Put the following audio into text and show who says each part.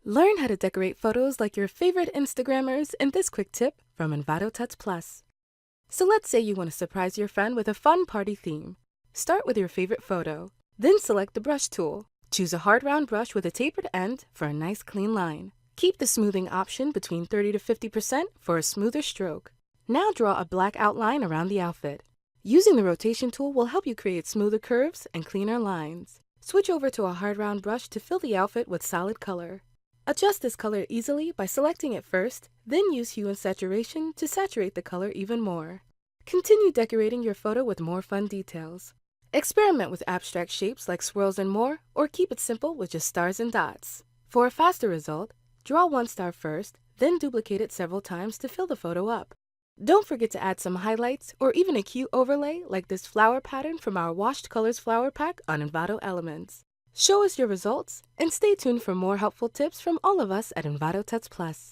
Speaker 1: Learn how to decorate photos like your favorite Instagrammers in this quick tip from Envato Tuts Plus. So let's say you want to surprise your friend with a fun party theme. Start with your favorite photo. Then select the brush tool. Choose a hard round brush with a tapered end for a nice clean line. Keep the smoothing option between 30 to 50% for a smoother stroke. Now draw a black outline around the outfit. Using the rotation tool will help you create smoother curves and cleaner lines. Switch over to a hard round brush to fill the outfit with solid color. Adjust this color easily by selecting it first, then use hue and saturation to saturate the color even more. Continue decorating your photo with more fun details. Experiment with abstract shapes like swirls and more, or keep it simple with just stars and dots. For a faster result, draw one star first, then duplicate it several times to fill the photo up. Don't forget to add some highlights or even a cute overlay like this flower pattern from our Washed Colors flower pack on Envato Elements. Show us your results and stay tuned for more helpful tips from all of us at Envato Tuts Plus.